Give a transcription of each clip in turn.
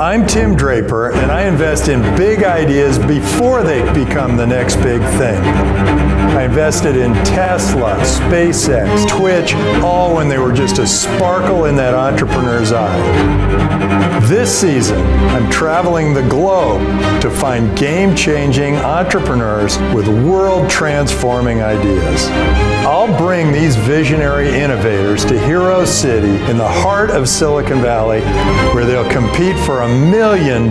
I'm Tim Draper, and I invest in big ideas before they become the next big thing. I invested in Tesla, SpaceX, Twitch, all when they were just a sparkle in that entrepreneur's eye. This season, I'm traveling the globe to find game-changing entrepreneurs with world-transforming ideas. I'll bring these visionary innovators to Hero City in the heart of Silicon Valley, where they'll compete for $1 million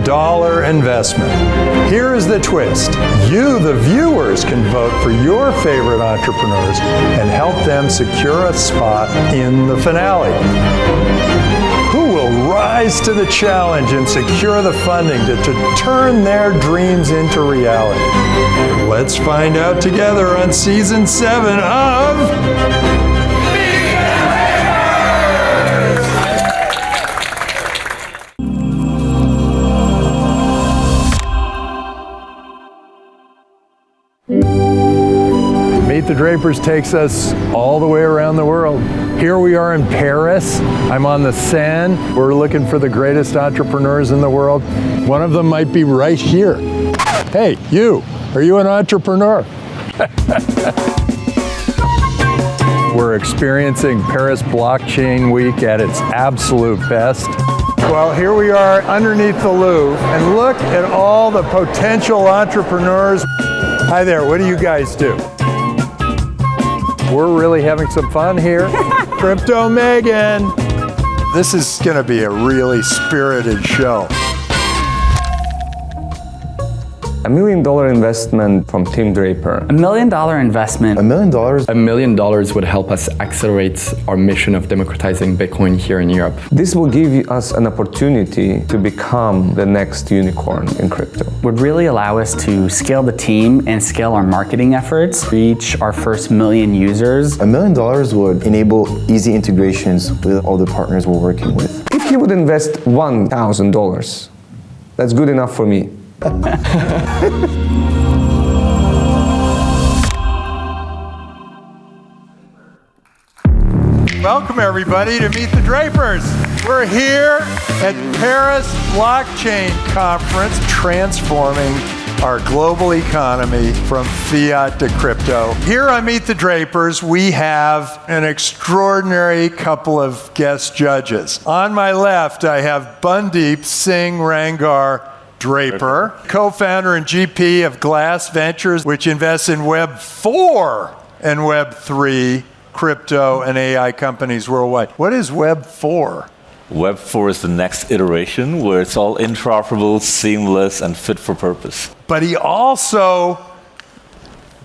investment. Here is the twist. You, the viewers, can vote for your favorite entrepreneurs and help them secure a spot in the finale. Who will rise to the challenge and secure the funding to turn their dreams into reality? Let's find out together on Season 7 of... Meet the Drapers takes us all the way around the world. Here we are in Paris. I'm on the Seine. We're looking for the greatest entrepreneurs in the world. One of them might be right here. Hey, you, are you an entrepreneur? We're experiencing Paris Blockchain Week at its absolute best. Well, here we are underneath the Louvre, and look at all the potential entrepreneurs. Hi there, what do you guys do? We're really having some fun here. Crypto Megan. This is going to be a really spirited show. $1 million investment from Tim Draper. $1 million investment. $1 million? $1 million would help us accelerate our mission of democratizing Bitcoin here in Europe. This will give us an opportunity to become the next unicorn in crypto. Would really allow us to scale the team and scale our marketing efforts, reach our first 1 million users. $1 million would enable easy integrations with all the partners we're working with. If you would invest $1,000, that's good enough for me. Welcome everybody to Meet the Drapers. We're here at Paris Blockchain Conference, transforming our global economy from fiat to crypto. Here on Meet the Drapers, we have an extraordinary couple of guest judges. On my left, I have Bundeep Singh Rangar Draper, co-founder and GP of Glass Ventures, which invests in Web 4 and Web 3 crypto and AI companies worldwide. What is Web 4? Web 4 is the next iteration where it's all interoperable, seamless, and fit for purpose. But he also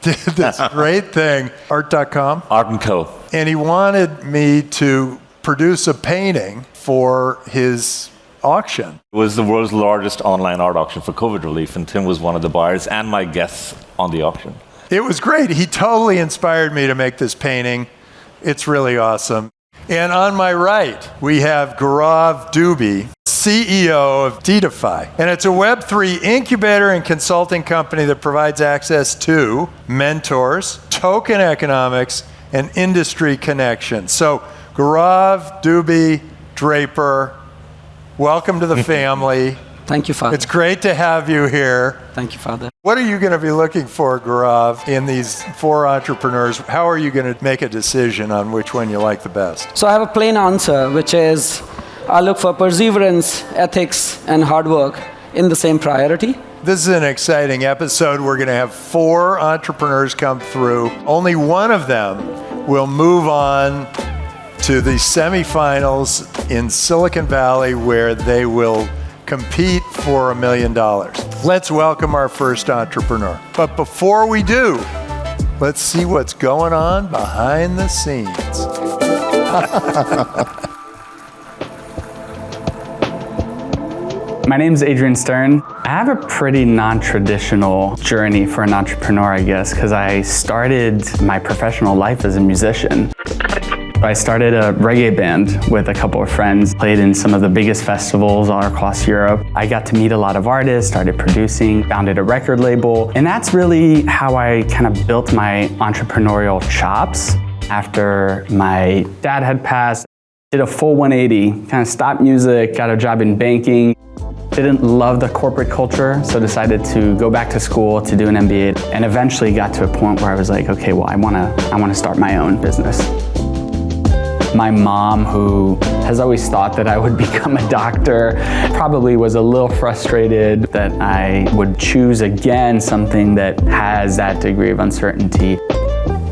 did this great thing, art.com. Art & Co. And he wanted me to produce a painting for his auction. It was the world's largest online art auction for COVID relief, and Tim was one of the buyers and my guests on the auction. It was great. He totally inspired me to make this painting. It's really awesome. And on my right, we have Gaurav Dubey, CEO of defy. And it's a Web3 incubator and consulting company that provides access to mentors, token economics, and industry connections. So Gaurav, Dubey, Draper, welcome to the family. Thank you, Father. It's great to have you here. Thank you, Father. What are you going to be looking for, Gaurav, in these 4 entrepreneurs? How are you going to make a decision on which one you like the best? So I have a plain answer, which is I look for perseverance, ethics, and hard work in the same priority. This is an exciting episode. We're going to have 4 entrepreneurs come through. Only one of them will move on to the semifinals in Silicon Valley, where they will compete for $1 million. Let's welcome our first entrepreneur. But before we do, let's see what's going on behind the scenes. My name's Adrian Stern. I have a pretty non-traditional journey for an entrepreneur, I guess, because I started my professional life as a musician. I started a reggae band with a couple of friends, played in some of the biggest festivals all across Europe. I got to meet a lot of artists, started producing, founded a record label, and that's really how I kind of built my entrepreneurial chops. After my dad had passed, did a full 180, kind of stopped music, got a job in banking. Didn't love the corporate culture, so decided to go back to school to do an MBA, and eventually got to a point where I was like, okay, well, I wanna start my own business. My mom, who has always thought that I would become a doctor, probably was a little frustrated that I would choose again something that has that degree of uncertainty.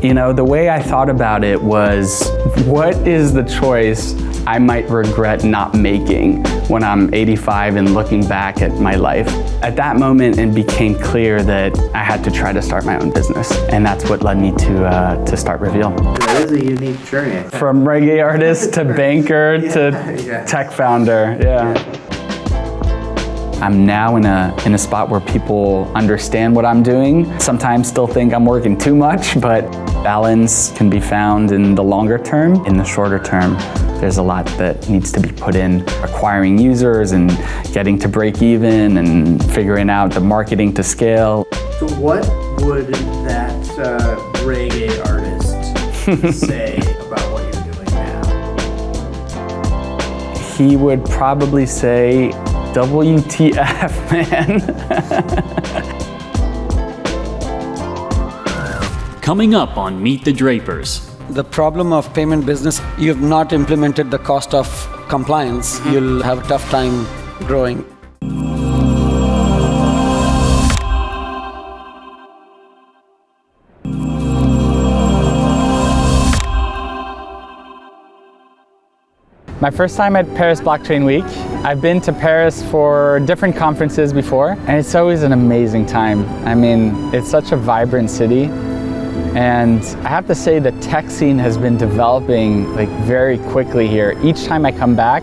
You know, the way I thought about it was, what is the choice I might regret not making when I'm 85 and looking back at my life? At that moment, it became clear that I had to try to start my own business, and that's what led me to start Reveel. That is a unique journey. From reggae artist to banker to tech founder, I'm now in a spot where people understand what I'm doing. Sometimes still think I'm working too much, but balance can be found in the longer term. In the shorter term, there's a lot that needs to be put in acquiring users and getting to break even and figuring out the marketing to scale. So what would that reggae artist say about what you're doing now? He would probably say, WTF, man. Coming up on Meet the Drapers. The problem of payment business, you have not implemented the cost of compliance. You'll have a tough time growing. My first time at Paris Blockchain Week. I've been to Paris for different conferences before, and it's always an amazing time. I mean, it's such a vibrant city. And I have to say the tech scene has been developing like very quickly here. Each time I come back,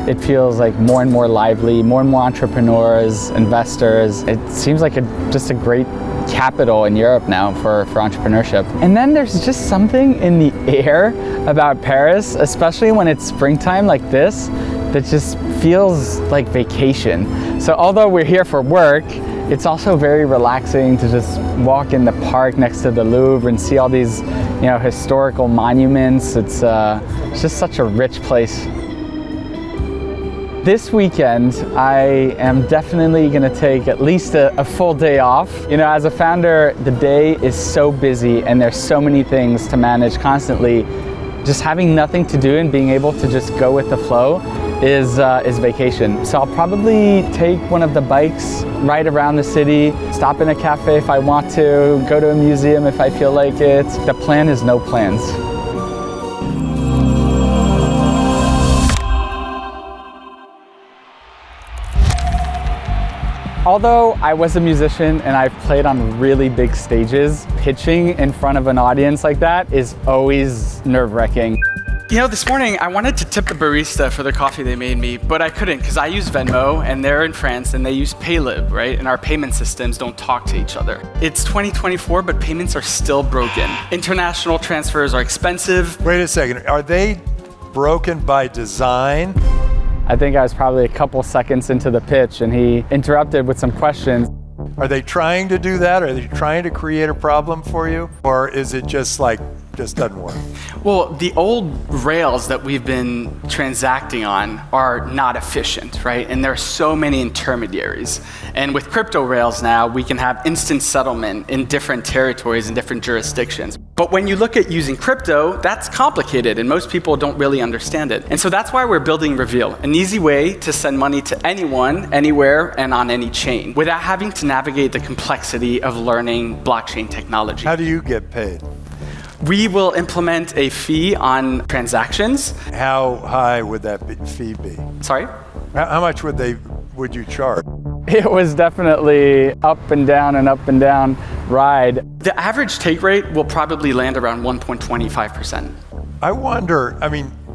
it feels like more and more lively, more and more entrepreneurs, investors. It seems like just a great capital in Europe now for entrepreneurship. And then there's just something in the air about Paris, especially when it's springtime like this, that just feels like vacation. So although we're here for work, it's also very relaxing to just walk in the park next to the Louvre and see all these, historical monuments. It's just such a rich place. This weekend, I am definitely going to take at least a full day off. As a founder, the day is so busy and there's so many things to manage constantly. Just having nothing to do and being able to just go with the flow is vacation. So I'll probably take one of the bikes, ride around the city, stop in a cafe if I want to, go to a museum if I feel like it. The plan is no plans. Although I was a musician and I've played on really big stages, pitching in front of an audience like that is always nerve-wracking. This morning I wanted to tip the barista for the coffee they made me, but I couldn't because I use Venmo and they're in France and they use Paylib, right? And our payment systems don't talk to each other. It's 2024, but payments are still broken. International transfers are expensive. Wait a second, are they broken by design? I think I was probably a couple seconds into the pitch and he interrupted with some questions. Are they trying to do that? Are they trying to create a problem for you? Or is it just doesn't work? Well, the old rails that we've been transacting on are not efficient, right? And there are so many intermediaries. And with crypto rails now, we can have instant settlement in different territories and different jurisdictions. But when you look at using crypto, that's complicated and most people don't really understand it. And so that's why we're building Reveel, an easy way to send money to anyone, anywhere, and on any chain without having to navigate the complexity of learning blockchain technology. How do you get paid? We will implement a fee on transactions. How high would that fee be? Sorry? How much would you charge? It was definitely up and down ride. The average take rate will probably land around 1.25%. I wonder,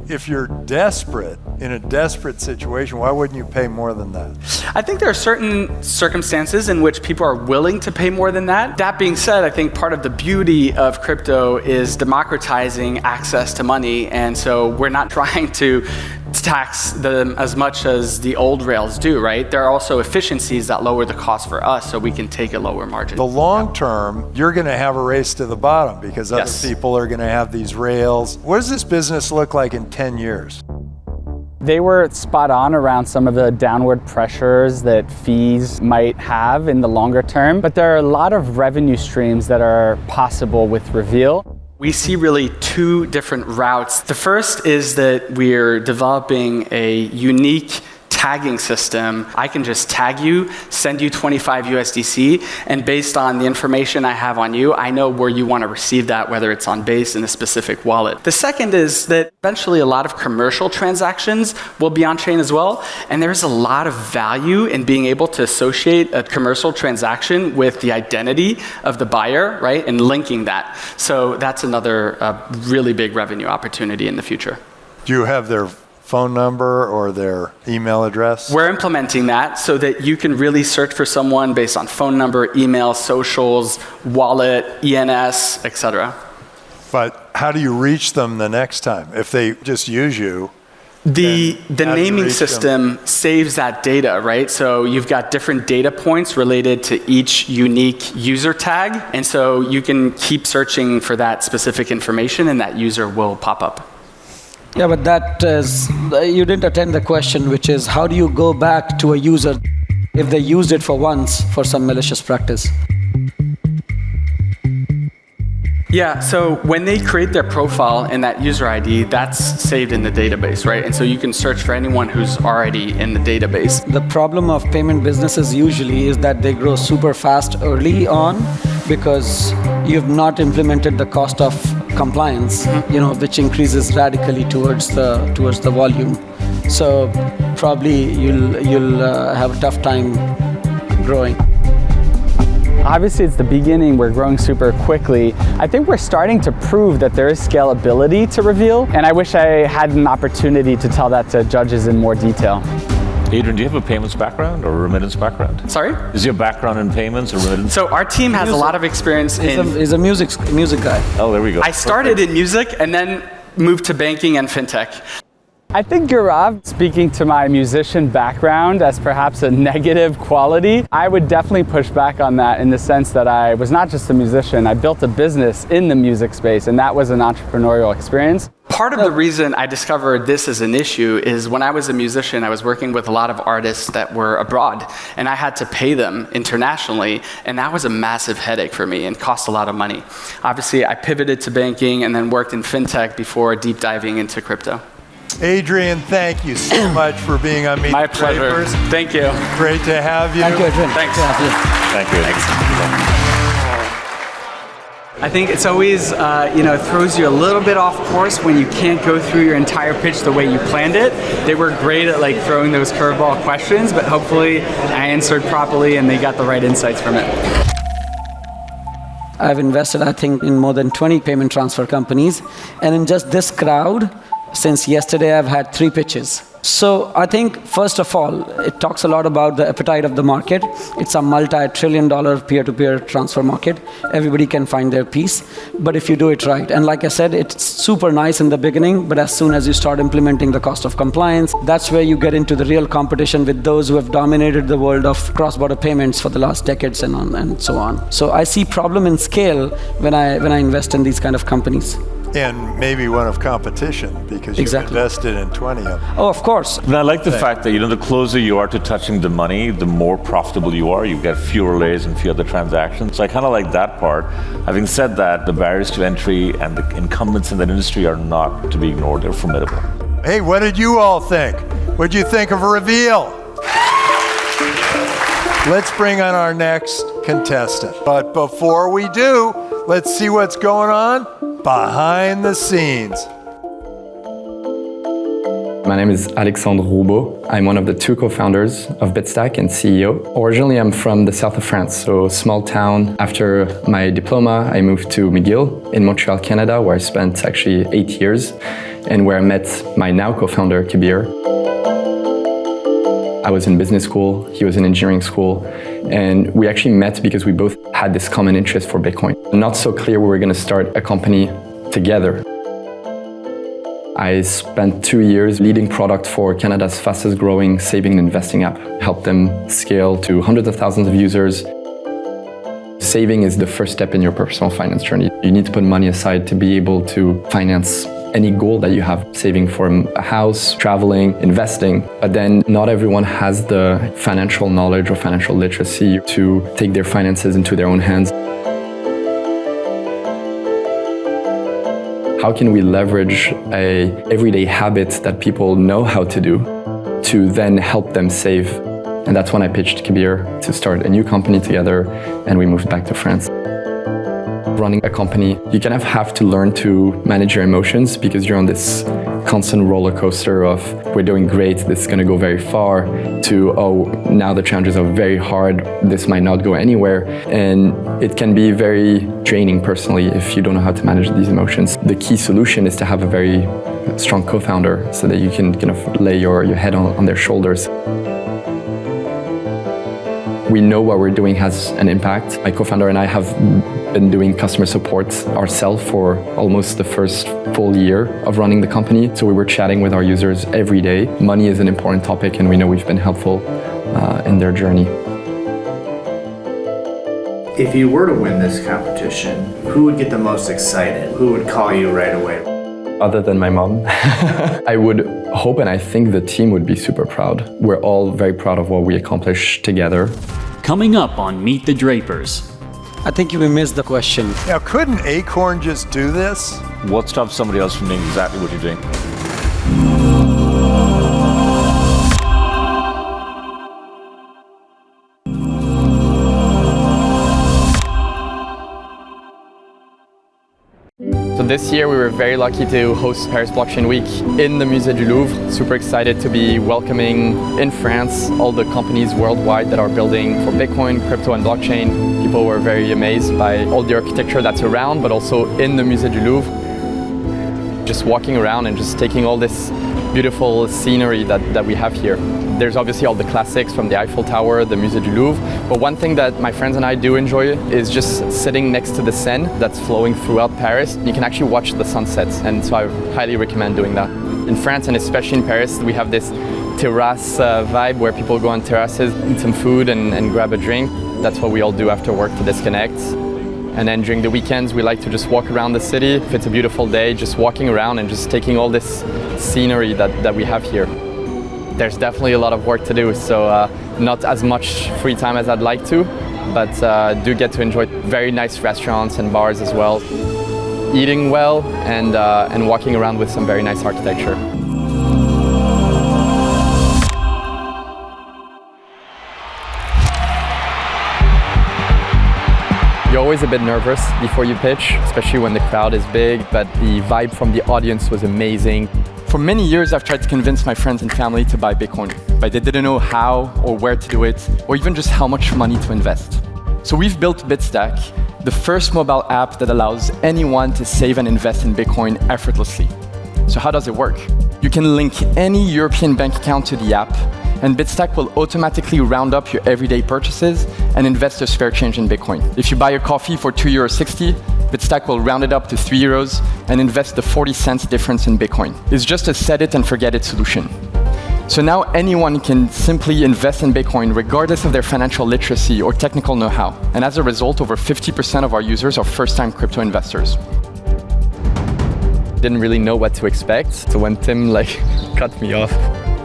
if you're desperate, in a desperate situation, why wouldn't you pay more than that? I think there are certain circumstances in which people are willing to pay more than that. That being said, I think part of the beauty of crypto is democratizing access to money, and so we're not trying to tax them as much as the old rails do, right? There are also efficiencies that lower the cost for us so we can take a lower margin. The long term, you're going to have a race to the bottom because other people are going to have these rails. What does this business look like in 10 years? They were spot on around some of the downward pressures that fees might have in the longer term, but there are a lot of revenue streams that are possible with Reveel. We see really two different routes. The first is that we're developing a unique tagging system. I can just tag you, send you 25 USDC, and based on the information I have on you, I know where you want to receive that, whether it's on Base in a specific wallet. The second is that eventually a lot of commercial transactions will be on-chain as well, and there's a lot of value in being able to associate a commercial transaction with the identity of the buyer, right, and linking that. So that's another really big revenue opportunity in the future. Do you have their phone number or their email address? We're implementing that so that you can really search for someone based on phone number, email, socials, wallet, ENS, etc. But how do you reach them the next time? If they just use you, the naming system saves that data, right? So you've got different data points related to each unique user tag, and so you can keep searching for that specific information and that user will pop up. Yeah, but that is, you didn't attend the question, which is how do you go back to a user if they used it for once for some malicious practice? Yeah, so when they create their profile and that user ID, that's saved in the database, right? And so you can search for anyone who's already in the database. The problem of payment businesses usually is that they grow super fast early on because you've not implemented the cost of compliance, which increases radically towards the volume. So probably you'll have a tough time growing. Obviously, it's the beginning. We're growing super quickly. I think we're starting to prove that there is scalability to Reveel, and I wish I had an opportunity to tell that to judges in more detail. Adrian, do you have a payments background or a remittance background? Sorry? Is your background in payments or remittance? So our team has a lot of experience in... He's a music guy. Oh, there we go. I started in music and then moved to banking and fintech. I think Gaurav, speaking to my musician background as perhaps a negative quality, I would definitely push back on that in the sense that I was not just a musician, I built a business in the music space, and that was an entrepreneurial experience. Part of the reason I discovered this as an issue is when I was a musician, I was working with a lot of artists that were abroad, and I had to pay them internationally, and that was a massive headache for me and cost a lot of money. Obviously, I pivoted to banking and then worked in fintech before deep diving into crypto. Adrian, thank you so much for being on Meet My the pleasure. Drapers. Thank you. Great to have you. Thank you, Adrian. Thanks. Thank you. I think it's always, throws you a little bit off course when you can't go through your entire pitch the way you planned it. They were great at throwing those curveball questions, but hopefully I answered properly and they got the right insights from it. I've invested, I think, in more than 20 payment transfer companies, and in just this crowd, since yesterday, I've had 3 pitches. So I think, first of all, it talks a lot about the appetite of the market. It's a multi-trillion-dollar peer-to-peer transfer market. Everybody can find their piece, but if you do it right. And like I said, it's super nice in the beginning, but as soon as you start implementing the cost of compliance, that's where you get into the real competition with those who have dominated the world of cross-border payments for the last decades and so on. So I see problem in scale when I invest in these kind of companies. And maybe one of competition, because you've invested in 20 of them. Oh, of course. And I like the fact that, the closer you are to touching the money, the more profitable you are. You get fewer layers and fewer other transactions. So I kind of like that part. Having said that, the barriers to entry and the incumbents in that industry are not to be ignored. They're formidable. Hey, what did you all think? What'd you think of Reveel? Let's bring on our next contestant. But before we do, let's see what's going on behind the scenes. My name is Alexandre Roubaud. I'm one of the 2 co-founders of Bitstack and CEO. Originally, I'm from the south of France, so small town. After my diploma, I moved to McGill in Montreal, Canada, where I spent actually 8 years, and where I met my now co-founder, Kabir. I was in business school, he was in engineering school, and we actually met because we both had this common interest for Bitcoin. Not so clear we were going to start a company together. I spent 2 years leading product for Canada's fastest growing saving and investing app, helped them scale to hundreds of thousands of users. Saving is the first step in your personal finance journey. You need to put money aside to be able to finance any goal that you have, saving for a house, traveling, investing. But then not everyone has the financial knowledge or financial literacy to take their finances into their own hands. How can we leverage a everyday habit that people know how to do to then help them save? And that's when I pitched Kabir to start a new company together, and we moved back to France. Running a company, you kind of have to learn to manage your emotions because you're on this constant roller coaster of we're doing great, this is going to go very far, to oh, now the challenges are very hard, this might not go anywhere. And it can be very draining personally if you don't know how to manage these emotions. The key solution is to have a very strong co-founder so that you can kind of lay your head on their shoulders. We know what we're doing has an impact. My co-founder and I have been doing customer support ourselves for almost the first full year of running the company. So we were chatting with our users every day. Money is an important topic, and we know we've been helpful in their journey. If you were to win this competition, who would get the most excited? Who would call you right away? Other than my mom, I would hope and I think the team would be super proud. We're all very proud of what we accomplished together. Coming up on Meet the Drapers. I think you missed the question. Now, couldn't Acorn just do this? What stops somebody else from doing exactly what you're doing? So this year we were very lucky to host Paris Blockchain Week in the Musée du Louvre. Super excited to be welcoming in France all the companies worldwide that are building for Bitcoin, crypto and blockchain. People were very amazed by all the architecture that's around, but also in the Musée du Louvre. Just walking around and just taking all this beautiful scenery that we have here. There's obviously all the classics from the Eiffel Tower, the Musée du Louvre, but one thing that my friends and I do enjoy is just sitting next to the Seine that's flowing throughout Paris. You can actually watch the sunsets, and so I highly recommend doing that. In France, and especially in Paris, we have this terrace vibe where people go on terraces, eat some food and grab a drink. That's what we all do after work to disconnect. And then during the weekends, we like to just walk around the city. If it's a beautiful day, just walking around and just taking all this scenery that we have here. There's definitely a lot of work to do, so not as much free time as I'd like to, but do get to enjoy very nice restaurants and bars as well. Eating well and walking around with some very nice architecture. You're always a bit nervous before you pitch, especially when the crowd is big, but the vibe from the audience was amazing. For many years, I've tried to convince my friends and family to buy Bitcoin, but they didn't know how or where to do it, or even just how much money to invest. So we've built Bitstack, the first mobile app that allows anyone to save and invest in Bitcoin effortlessly. So how does it work? You can link any European bank account to the app, and Bitstack will automatically round up your everyday purchases and invest a spare change in Bitcoin. If you buy a coffee for €2.60, Bitstack will round it up to €3 and invest the 40 cents difference in Bitcoin. It's just a set it and forget it solution. So now anyone can simply invest in Bitcoin regardless of their financial literacy or technical know-how. And as a result, over 50% of our users are first-time crypto investors. Didn't really know what to expect, so when Tim cut me off.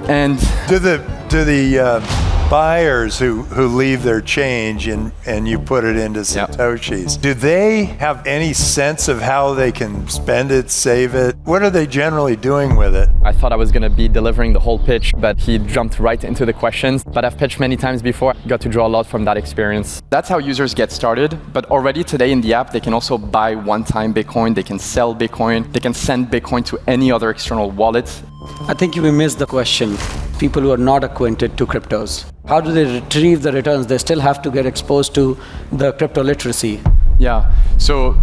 And Do the buyers who leave their change and you put it into Satoshis, do they have any sense of how they can spend it, save it? What are they generally doing with it? I thought I was going to be delivering the whole pitch, but he jumped right into the questions. But I've pitched many times before, got to draw a lot from that experience. That's how users get started, but already today in the app, they can also buy one-time Bitcoin, they can sell Bitcoin, they can send Bitcoin to any other external wallet. I think you missed the question. People who are not acquainted to cryptos, how do they retrieve the returns? They still have to get exposed to the crypto literacy. Yeah, so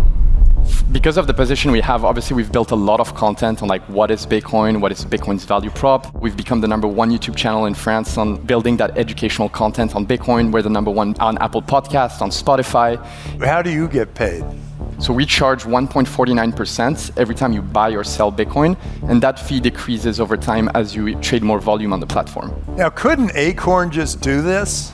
because of the position we have, obviously we've built a lot of content on what is Bitcoin's value prop. We've become the #1 YouTube channel in France on building that educational content on Bitcoin. We're the #1 on Apple Podcasts, on Spotify. How do you get paid? So we charge 1.49% every time you buy or sell Bitcoin, and that fee decreases over time as you trade more volume on the platform. Now, couldn't Acorn just do this?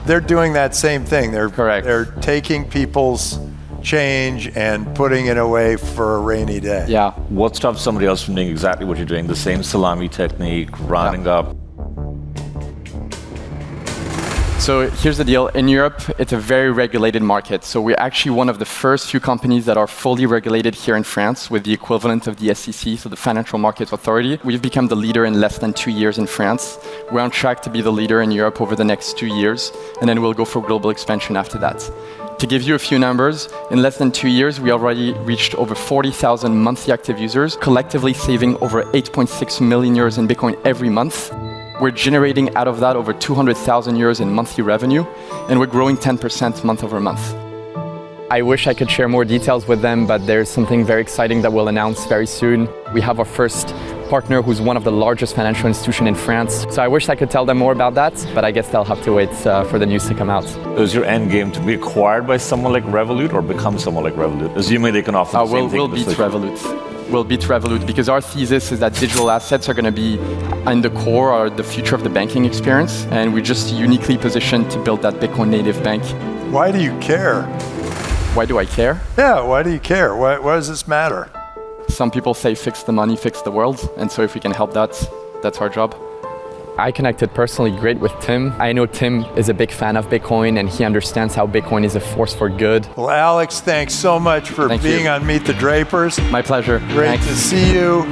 They're doing that same thing. Correct. They're taking people's change and putting it away for a rainy day. Yeah. What stops somebody else from doing exactly what you're doing? The same salami technique, rounding up. So here's the deal. In Europe, it's a very regulated market. So we're actually one of the first few companies that are fully regulated here in France with the equivalent of the SEC, so the Financial Markets Authority. We've become the leader in less than 2 years in France. We're on track to be the leader in Europe over the next 2 years, and then we'll go for global expansion after that. To give you a few numbers, in less than 2 years, we already reached over 40,000 monthly active users, collectively saving over 8.6 million euros in Bitcoin every month. We're generating out of that over 200,000 euros in monthly revenue, and we're growing 10% month over month. I wish I could share more details with them, but there's something very exciting that we'll announce very soon. We have our first partner who's one of the largest financial institutions in France. So I wish I could tell them more about that, but I guess they'll have to wait for the news to come out. Is your end game to be acquired by someone like Revolut or become someone like Revolut? Assuming they can offer the same thing. We'll beat Revolut. We'll beat Revolut because our thesis is that digital assets are going to be in the core or the future of the banking experience, and we're just uniquely positioned to build that Bitcoin native bank. Why do you care? Why do I care? Yeah, why do you care? Why does this matter? Some people say fix the money, fix the world, and so if we can help that, that's our job. I connected personally great with Tim. I know Tim is a big fan of Bitcoin and he understands how Bitcoin is a force for good. Well, Alex, thanks so much for being on Meet the Drapers. My pleasure. Great to see you.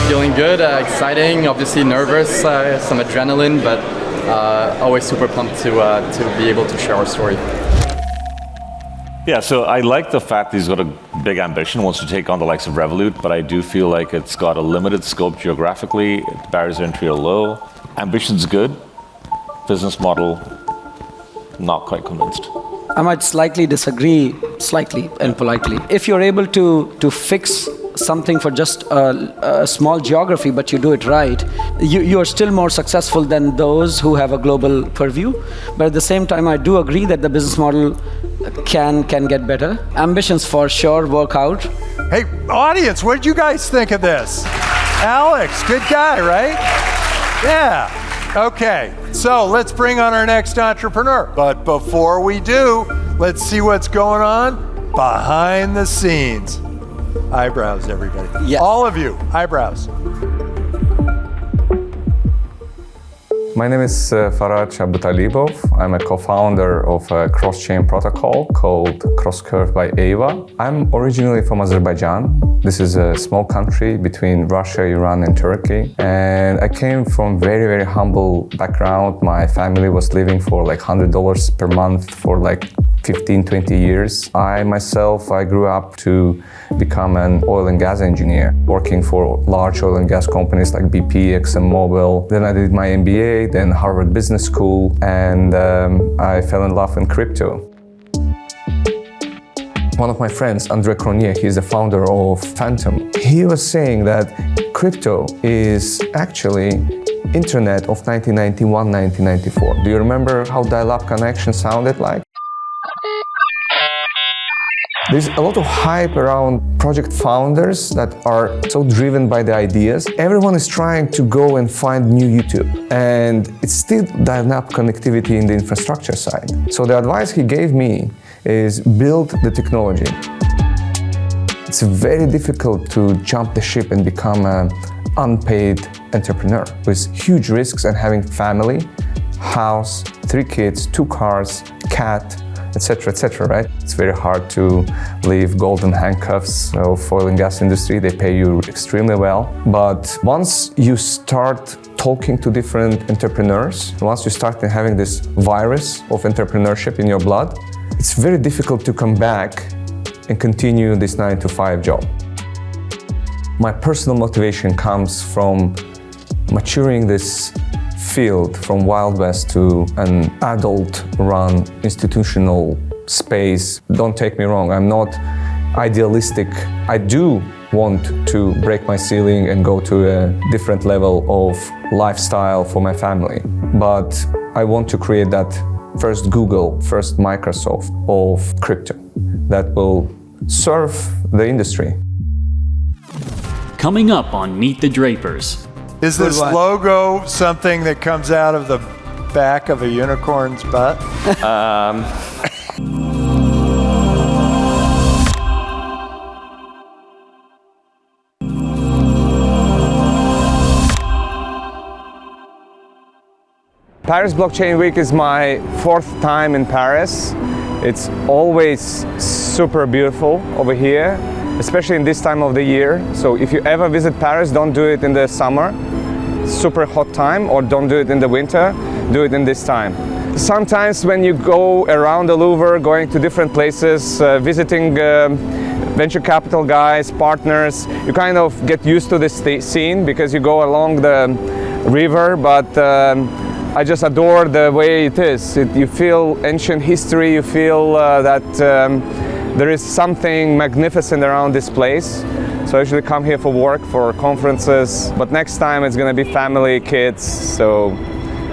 Feeling good, exciting, obviously nervous, some adrenaline, but always super pumped to be able to share our story. Yeah, so I like the fact that he's got a big ambition, wants to take on the likes of Revolut, but I do feel like it's got a limited scope geographically. Barriers to entry are low. Ambition's good. Business model, not quite convinced. I might slightly disagree, slightly and politely. If you're able to fix something for just a small geography, but you do it right, you are still more successful than those who have a global purview. But at the same time, I do agree that the business model can get better. Ambitions for sure work out. Hey, audience, what did you guys think of this? Alex, good guy, right? Yeah. Okay, so let's bring on our next entrepreneur. But before we do, let's see what's going on behind the scenes. Eyebrows, everybody. Yes. All of you, eyebrows. My name is Faraj Abutalibov. I'm a co-founder of a cross-chain protocol called Crosscurve by Ava. I'm originally from Azerbaijan. This is a small country between Russia, Iran, and Turkey. And I came from very, very humble background. My family was living for like $100 per month for like 15, 20 years. I grew up to become an oil and gas engineer, working for large oil and gas companies like BP, ExxonMobil. Then I did my MBA, then Harvard Business School, and I fell in love in crypto. One of my friends, Andre Cronier, he's the founder of Phantom. He was saying that crypto is actually internet of 1991, 1994. Do you remember how dial-up connection sounded like? There's a lot of hype around project founders that are so driven by the ideas. Everyone is trying to go and find new YouTube, and it's still dial-up connectivity in the infrastructure side. So the advice he gave me is build the technology. It's very difficult to jump the ship and become an unpaid entrepreneur with huge risks and having family, house, 3 kids, 2 cars, cat, etc., right? It's very hard to leave golden handcuffs of oil and gas industry. They pay you extremely well. But once you start talking to different entrepreneurs, once you start having this virus of entrepreneurship in your blood, it's very difficult to come back and continue this 9-to-5 job. My personal motivation comes from maturing this field from Wild West to an adult-run institutional space. Don't take me wrong, I'm not idealistic. I do want to break my ceiling and go to a different level of lifestyle for my family. But I want to create that first Google, first Microsoft of crypto that will serve the industry. Coming up on Meet the Drapers. Is this logo something that comes out of the back of a unicorn's butt? Paris Blockchain Week is my 4th time in Paris. It's always super beautiful over here, especially in this time of the year. So if you ever visit Paris, don't do it in the summer, super hot time, or don't do it in the winter, do it in this time. Sometimes when you go around the Louvre, going to different places, visiting venture capital guys, partners, you kind of get used to this scene because you go along the river, but I just adore the way it is. You feel ancient history, you feel that there is something magnificent around this place. So I usually come here for work, for conferences, but next time it's gonna be family, kids, so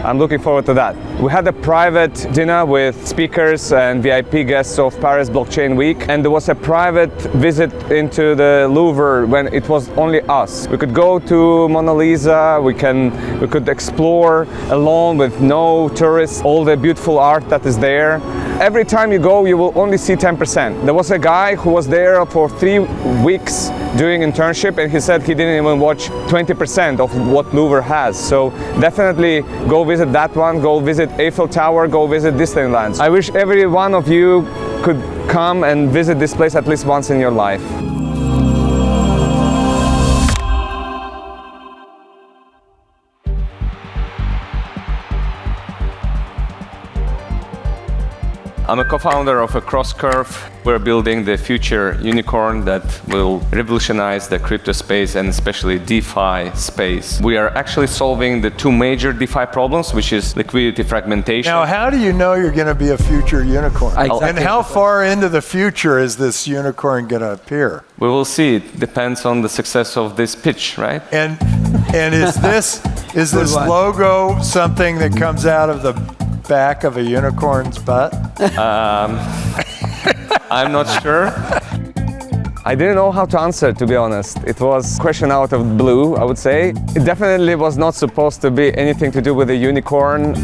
I'm looking forward to that. We had a private dinner with speakers and VIP guests of Paris Blockchain Week, and there was a private visit into the Louvre when it was only us. We could go to Mona Lisa, we could explore alone with no tourists, all the beautiful art that is there. Every time you go, you will only see 10%. There was a guy who was there for 3 weeks doing internship, and he said he didn't even watch 20% of what Louvre has. So definitely go visit that one, go visit Eiffel Tower, go visit Disneyland. I wish every one of you could come and visit this place at least once in your life. I'm a co-founder of a Crosscurve. We're building the future unicorn that will revolutionize the crypto space and especially DeFi space. We are actually solving the 2 major DeFi problems, which is liquidity fragmentation. Now, how do you know you're going to be a future unicorn? Exactly. And how far into the future is this unicorn going to appear? We will see. It depends on the success of this pitch, right? And is this logo something that comes out of the back of a unicorn's butt? I'm not sure. I didn't know how to answer, to be honest. It was a question out of the blue, I would say. It definitely was not supposed to be anything to do with a unicorn.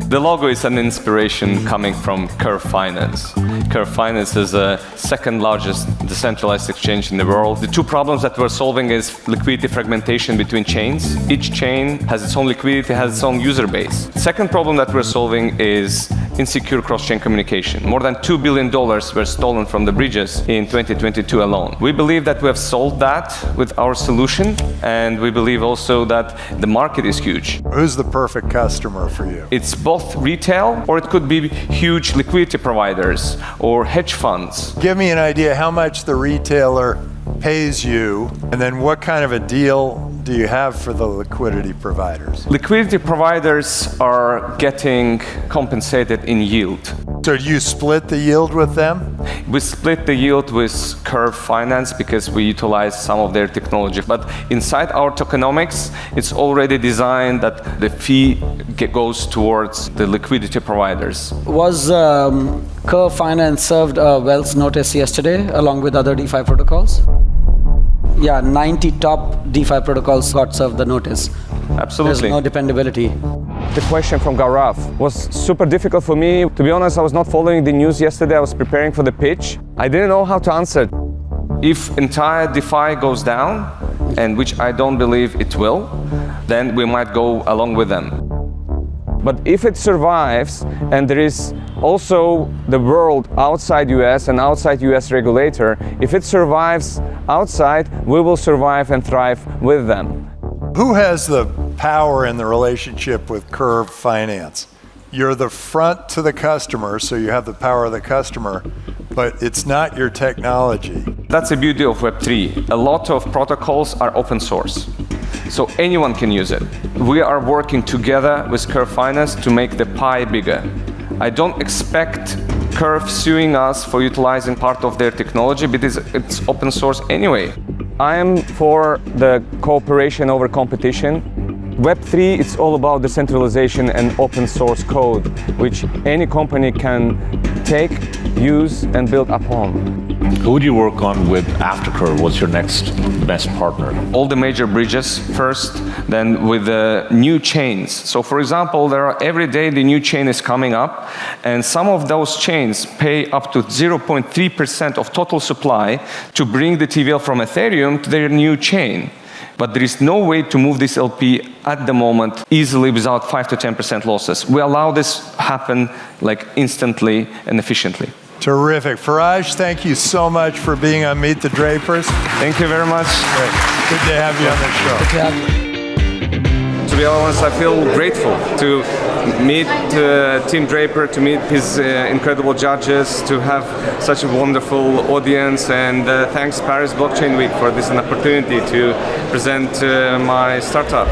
The logo is an inspiration coming from Curve Finance. Curve Finance is the 2nd largest decentralized exchange in the world. The 2 problems that we're solving is liquidity fragmentation between chains. Each chain has its own liquidity, has its own user base. The 2nd problem that we're solving is insecure cross-chain communication. More than $2 billion were stolen from the bridges in 2022 alone. We believe that we have solved that with our solution, and we believe also that the market is huge. Who's the perfect customer for you? It's both retail, or it could be huge liquidity providers or hedge funds. Give me an idea how much the retailer pays you, and then what kind of a deal do you have for the liquidity providers? Liquidity providers are getting compensated in yield. So do you split the yield with them? We split the yield with Curve Finance because we utilize some of their technology. But inside our tokenomics, it's already designed that the fee goes towards the liquidity providers. Was Curve Finance served a Wells notice yesterday along with other DeFi protocols? Yeah, 90 top DeFi protocols got served the notice. Absolutely. There's no dependability. The question from Gaurav was super difficult for me. To be honest, I was not following the news yesterday. I was preparing for the pitch. I didn't know how to answer. If entire DeFi goes down, and which I don't believe it will, then we might go along with them. But if it survives, and there is also the world outside US and outside US regulator, if it survives outside, we will survive and thrive with them. Who has the power in the relationship with Curve Finance? You're the front to the customer, so you have the power of the customer, but it's not your technology. That's the beauty of Web3. A lot of protocols are open source, so anyone can use it. We are working together with Curve Finance to make the pie bigger. I don't expect Curve suing us for utilizing part of their technology because it's open source anyway. I am for the cooperation over competition. Web3 is all about decentralization and open source code, which any company can take, use, and build upon. Who would you work on with after Curve? What's your next best partner? All the major bridges first, then with the new chains. So for example, there are every day the new chain is coming up, and some of those chains pay up to 0.3% of total supply to bring the TVL from Ethereum to their new chain. But there is no way to move this LP at the moment easily without 5 to 10% losses. We allow this happen like instantly and efficiently. Terrific. Faraj, thank you so much for being on Meet the Drapers. Thank you very much. Great. Good to have you on the show. Good to have you. To be honest, I feel grateful to meet Team Draper, to meet his incredible judges, to have such a wonderful audience, and thanks Paris Blockchain Week for this opportunity to present my startup.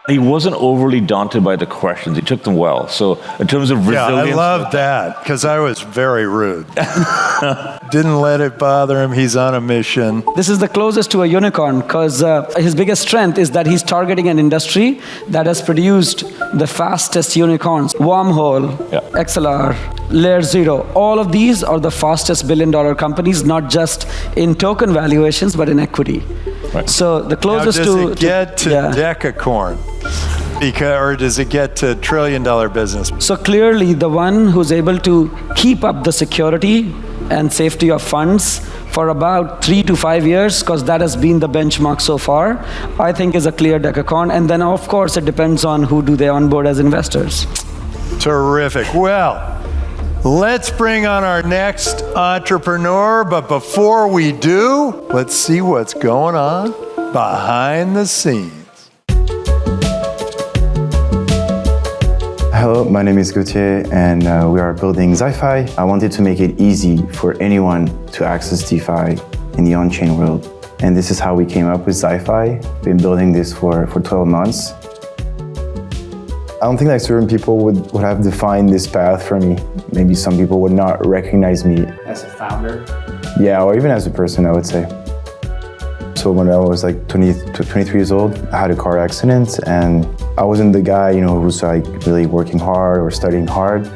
He wasn't overly daunted by the questions. He took them well. So in terms of resilience... Yeah, I love that, because I was very rude. Didn't let it bother him. He's on a mission. This is the closest to a unicorn, because his biggest strength is that he's targeting an industry that has produced the fastest unicorns. Wormhole, XLR, Layer Zero, all of these are the fastest billion-dollar companies, not just in token valuations, but in equity. Right. So the closest now, does it get to decacorn? Or does it get to trillion-dollar business? So clearly, the one who's able to keep up the security and safety of funds for about 3 to 5 years, because that has been the benchmark so far, I think is a clear decacorn. And then, of course, it depends on who do they onboard as investors. Terrific. Well, let's bring on our next entrepreneur, but before we do, let's see what's going on behind the scenes. Hello, my name is Gauthier, and we are building Zyfi. I wanted to make it easy for anyone to access DeFi in the on-chain world. And this is how we came up with Zyfi. We've been building this for 12 months. I don't think like certain people would have defined this path for me. Maybe some people would not recognize me. As a founder? Yeah, or even as a person, I would say. So when I was like 23 years old, I had a car accident, and I wasn't the guy, who's like really working hard or studying hard.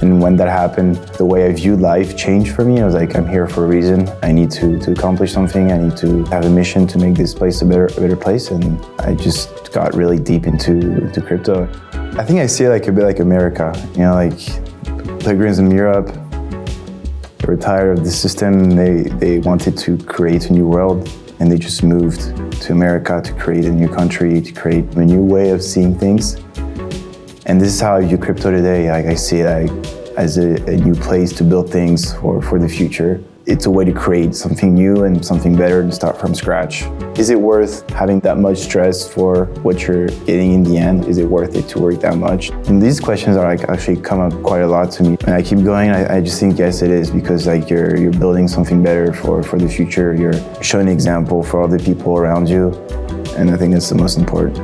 And when that happened, the way I viewed life changed for me. I was like, I'm here for a reason. I need to accomplish something. I need to have a mission to make this place a better place. And I just got really deep into crypto. I think I see it like a bit like America, like pilgrims in Europe. They were tired of the system. They wanted to create a new world, and they just moved to America to create a new country, to create a new way of seeing things. And this is how I view crypto today. I see it as a new place to build things for the future. It's a way to create something new and something better and start from scratch. Is it worth having that much stress for what you're getting in the end? Is it worth it to work that much? And these questions are actually come up quite a lot to me. And I keep going, I just think yes it is, because you're building something better for the future. You're showing an example for other people around you. And I think that's the most important.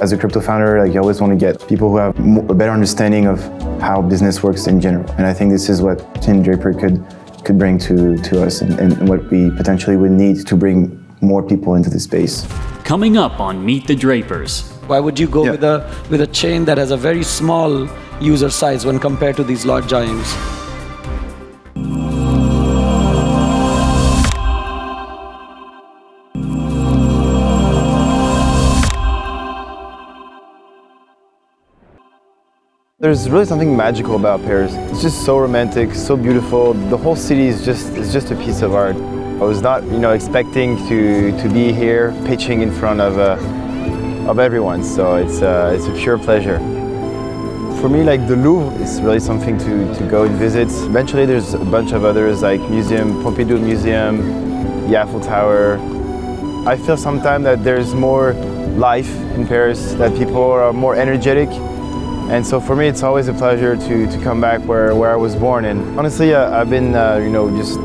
As a crypto founder, you always want to get people who have a better understanding of how business works in general. And I think this is what Team Draper could bring to us, and what we potentially would need to bring more people into the space. Coming up on Meet the Drapers. Why would you go with a chain that has a very small user size when compared to these large giants? There's really something magical about Paris. It's just so romantic, so beautiful. The whole city is just a piece of art. I was not, expecting to be here pitching in front of everyone. So it's a pure pleasure. For me, the Louvre is really something to go and visit. Eventually, there's a bunch of others like Pompidou Museum, the Eiffel Tower. I feel sometimes that there's more life in Paris, that people are more energetic. And so for me, it's always a pleasure to come back where I was born. And honestly, I've been, just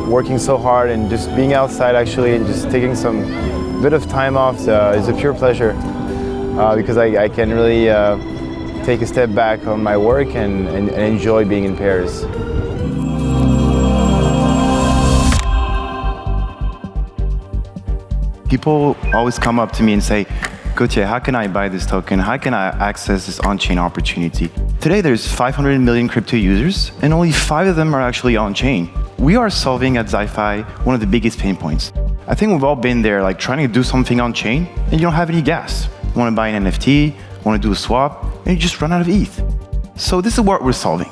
working so hard and just being outside actually and just taking some bit of time off is a pure pleasure because I can really take a step back on my work and enjoy being in Paris. People always come up to me and say, Gauthier, how can I buy this token? How can I access this on-chain opportunity? Today, there's 500 million crypto users, and only 5 of them are actually on-chain. We are solving at Zyfi one of the biggest pain points. I think we've all been there, like trying to do something on-chain, and you don't have any gas. You want to buy an NFT, want to do a swap, and you just run out of ETH. So this is what we're solving.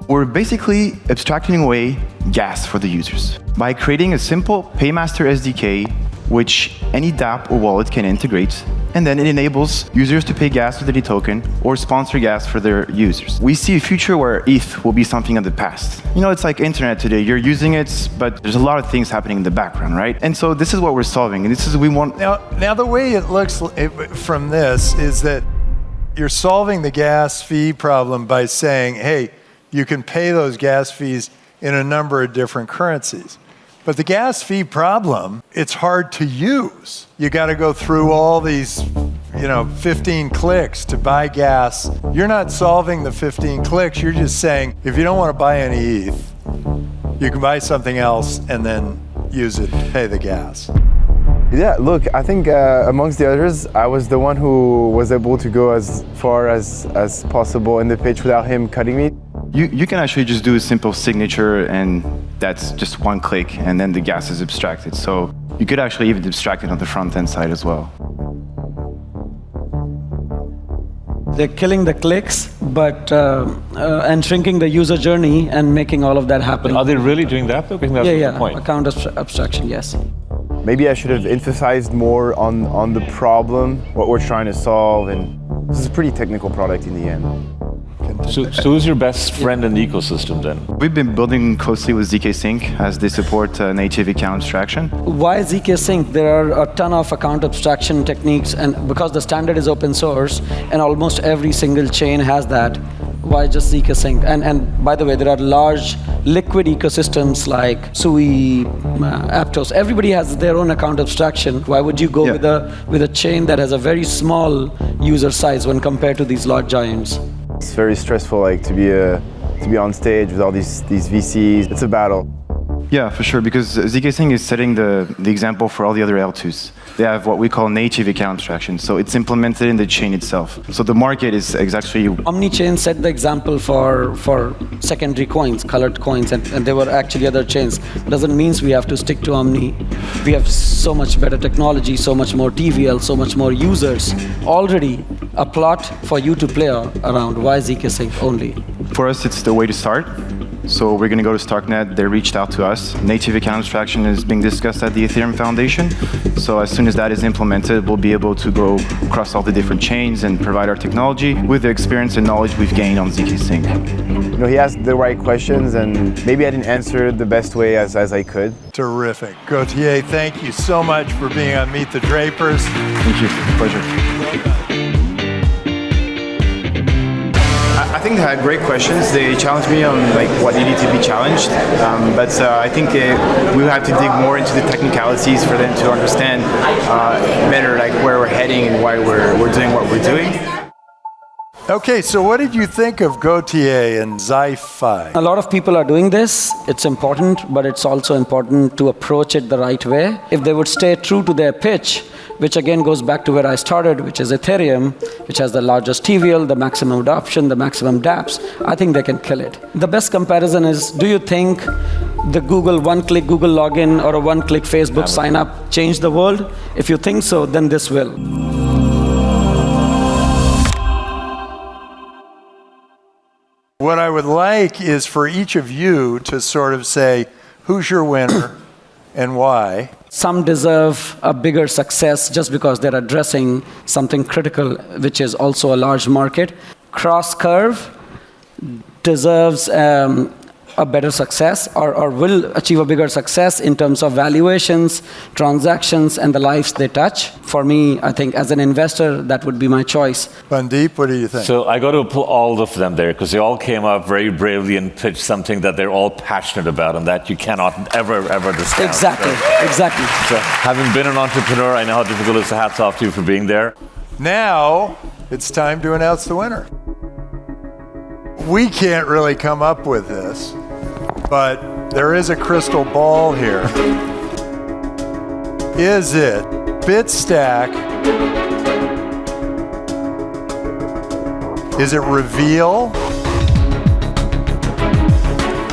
We're basically abstracting away gas for the users by creating a simple Paymaster SDK, which any dApp or wallet can integrate, and then it enables users to pay gas with any token or sponsor gas for their users. We see a future where ETH will be something of the past. You know, it's like internet today. You're using it, but there's a lot of things happening in the background, right? And so this is what we're solving, and this is we want. Now the way it looks from this is that you're solving the gas fee problem by saying, hey, you can pay those gas fees in a number of different currencies. But the gas fee problem, it's hard to use. You got to go through all these, 15 clicks to buy gas. You're not solving the 15 clicks. You're just saying, if you don't want to buy any ETH, you can buy something else and then use it to pay the gas. Yeah, look, I think amongst the others, I was the one who was able to go as far as possible in the pitch without him cutting me. You can actually just do a simple signature, and that's just one click, and then the gas is abstracted. So you could actually even abstract it on the front end side as well. They're killing the clicks, but and shrinking the user journey and making all of that happen. Are they really doing that though? Because that's the point. Account abstraction, yes. Maybe I should have emphasized more on the problem, what we're trying to solve, and this is a pretty technical product in the end. So who's your best friend in the ecosystem then? We've been building closely with ZK Sync as they support native account abstraction. Why ZK Sync? There are a ton of account abstraction techniques, and because the standard is open source and almost every single chain has that, why just ZK Sync? And by the way, there are large liquid ecosystems like Sui, Aptos. Everybody has their own account abstraction. Why would you go with a chain that has a very small user size when compared to these large giants? It's very stressful, like to be on stage with all these VCs. It's a battle. Yeah, for sure, because ZK Sync is setting the example for all the other L2s. They have what we call native account abstraction, so it's implemented in the chain itself. So the market is exactly... Omnichain set the example for secondary coins, colored coins, and there were actually other chains. Doesn't mean we have to stick to Omni. We have so much better technology, so much more TVL, so much more users. Already a plot for you to play around. Why ZK Sync only? For us, it's the way to start. So we're going to go to Starknet. They reached out to us. Native account abstraction is being discussed at the Ethereum Foundation. So as soon as that is implemented, we'll be able to go across all the different chains and provide our technology with the experience and knowledge we've gained on ZK Sync. He asked the right questions, and maybe I didn't answer the best way as I could. Terrific. Gauthier, thank you so much for being on Meet the Drapers. Thank you. Pleasure. I think they had great questions. They challenged me on what needed to be challenged, but I think we have to dig more into the technicalities for them to understand better where we're heading and why we're doing what we're doing. Okay, so what did you think of Gauthier and Zyfi? A lot of people are doing this. It's important, but it's also important to approach it the right way. If they would stay true to their pitch, which again goes back to where I started, which is Ethereum, which has the largest TVL, the maximum adoption, the maximum dApps, I think they can kill it. The best comparison is, do you think the one-click Google login or a one-click Facebook sign up changed the world? If you think so, then this will. What I would like is for each of you to sort of say, who's your winner and why? Some deserve a bigger success just because they're addressing something critical, which is also a large market. Crosscurve deserves a better success or will achieve a bigger success in terms of valuations, transactions, and the lives they touch. For me, I think as an investor, that would be my choice. Bandeep, what do you think? So I got to put all of them there because they all came up very bravely and pitched something that they're all passionate about and that you cannot ever discount. Exactly. So having been an entrepreneur, I know how difficult it is. Hats off to you for being there. Now, it's time to announce the winner. We can't really come up with this, but there is a crystal ball here. Is it Is it Reveel?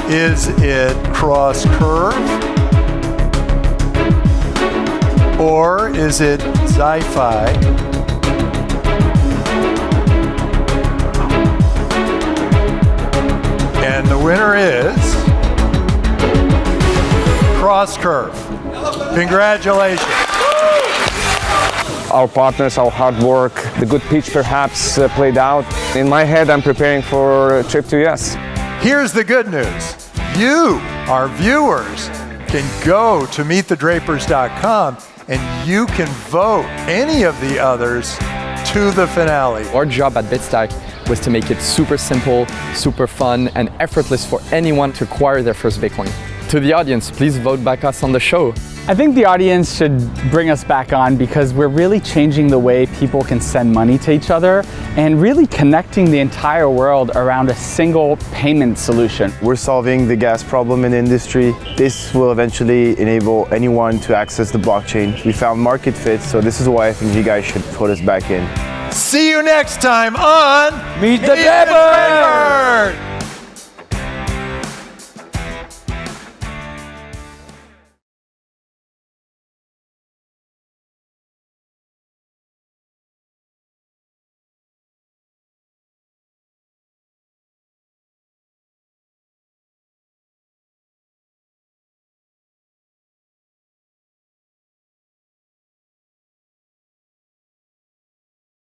Is it Crosscurve? Or is it Zyfi? And the winner is Crosscurve. Congratulations. Our partners, our hard work, the good pitch perhaps played out. In my head, I'm preparing for a trip to US. Here's the good news. You, our viewers, can go to meetthedrapers.com and you can vote any of the others to the finale. Our job at Bitstack was to make it super simple, super fun, and effortless for anyone to acquire their first Bitcoin. To the audience, please vote back us on the show. I think the audience should bring us back on because we're really changing the way people can send money to each other and really connecting the entire world around a single payment solution. We're solving the gas problem in the industry. This will eventually enable anyone to access the blockchain. We found market fit, so this is why I think you guys should put us back in. See you next time on Meet the Drapers!